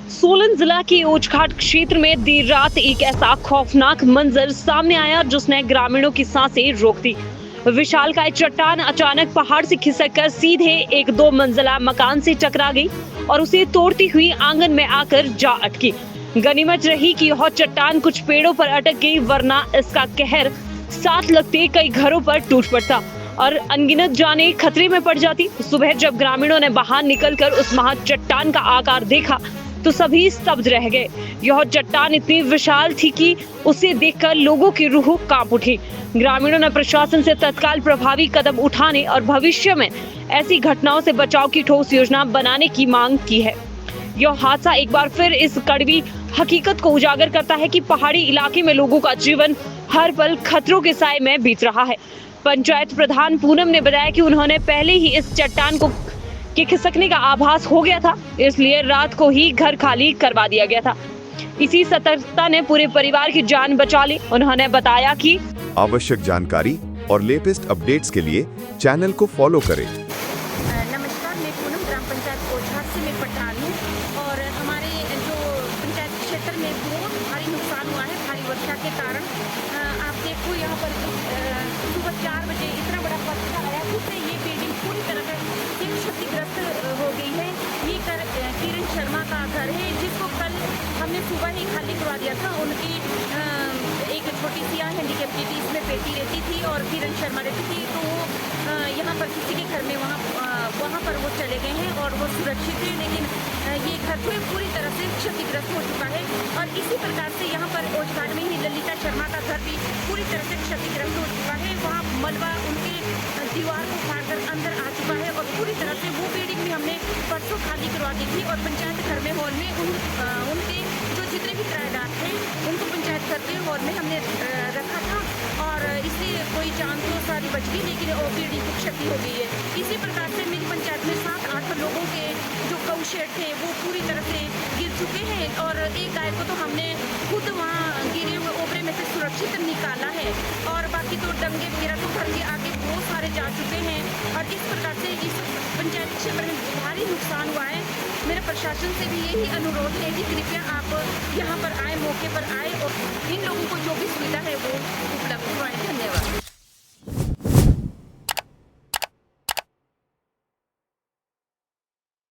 सोलन जिला के ओछघाट क्षेत्र में देर रात एक ऐसा खौफनाक मंजर सामने आया जिसने ग्रामीणों की सांसें रोक दी। विशालकाय चट्टान अचानक पहाड़ से खिसककर सीधे एक 2 मंजिला मकान से टकरा गई और उसे तोड़ती हुई आंगन में आकर जा अटकी। गनीमत रही कि यह चट्टान कुछ पेड़ों पर अटक गई, वरना इसका कहर साथ लगते कई घरों पर टूट पड़ता और अनगिनत जाने खतरे में पड़ जाती। सुबह जब ग्रामीणों ने बाहर निकलकर उस महा चट्टान का आकार देखा तो सभी स्तब्ध रह गए। यह चट्टान इतनी विशाल थी कि उसे देखकर लोगों की रूह कांप उठी। ग्रामीणों ने प्रशासन से तत्काल प्रभावी कदम उठाने और भविष्य में ऐसी घटनाओं से बचाव की ठोस योजना बनाने की मांग की है। यह हादसा एक बार फिर इस कड़वी हकीकत को उजागर करता है कि पहाड़ी इलाके में लोगों का जीवन हर पल खतरों के साए में बीत रहा है। पंचायत प्रधान पूनम ने बताया कि उन्होंने पहले ही इस चट्टान के खिसकने का आभास हो गया था, इसलिए रात को ही घर खाली करवा दिया गया था। इसी सतर्कता ने पूरे परिवार की जान बचा ली। उन्होंने बताया कि आवश्यक जानकारी और लेटेस्ट अपडेट्स के लिए चैनल को फॉलो करें। नमस्कार, मैं पूनम ग्राम पंचायत ओछघाट से मैं प्रधान हूँ और हमारे जो पंचायत क्षेत्र में बहुत भारी नुकसान हुआ है भारी वर्षा के कारण। आप देखो यहाँ पर सुबह 4 बजे इतना बड़ा पत्थर आया जिससे ये बिल्डिंग पूरी तरह से क्षतिग्रस्त हो गई है। ये किरण शर्मा का घर है जिसको कल हमने सुबह ही खाली करवा दिया था। उनकी एक छोटी सी हैंडीकैप की थी, इसमें बेटी रहती थी और किरण शर्मा रहती थी, तो वो यहाँ पर किसी के घर में वहाँ पर वो चले गए हैं और वो सुरक्षित है। लेकिन ये घर जो पूरी तरह से क्षतिग्रस्त हो चुका है और इसी प्रकार से यहाँ पर ओछघाट में ही ललिता शर्मा का घर भी पूरी तरह से क्षतिग्रस्त हो चुका है। वहाँ मलबा उनके दीवार को फाड़कर अंदर आ चुका है और पूरी तरह से वो बिल्डिंग भी हमने परसों खाली करवा दी थी और पंचायत घर में हॉल में उनके जो जितने भी किराएदार थे उनको पंचायत घर के हॉल में हमने रखा था और इससे कोई जान तो सारी बच गई, लेकिन वो बिल्डिंग की क्षति हो गई है। इसी प्रकार से मेरी पंचायत में 7-8 लोगों के जो गौ शेड थे वो पूरी तरह से गिर चुके हैं और एक गाय को तो हमने खुद वहाँ गिरे हुए ओबरे में से सुरक्षित निकाला है और बाकी तो डंगे वगैरह तो घर के आगे बहुत सारे जा चुके हैं और इस प्रकार से इस पंचायत क्षेत्र में भारी नुकसान हुआ है। मेरा प्रशासन से भी यही अनुरोध है कि कृपया आप यहाँ पर आए, मौके पर आए और इन लोगों को जो भी सुविधा है वो उपलब्ध करवाएं। धन्यवाद।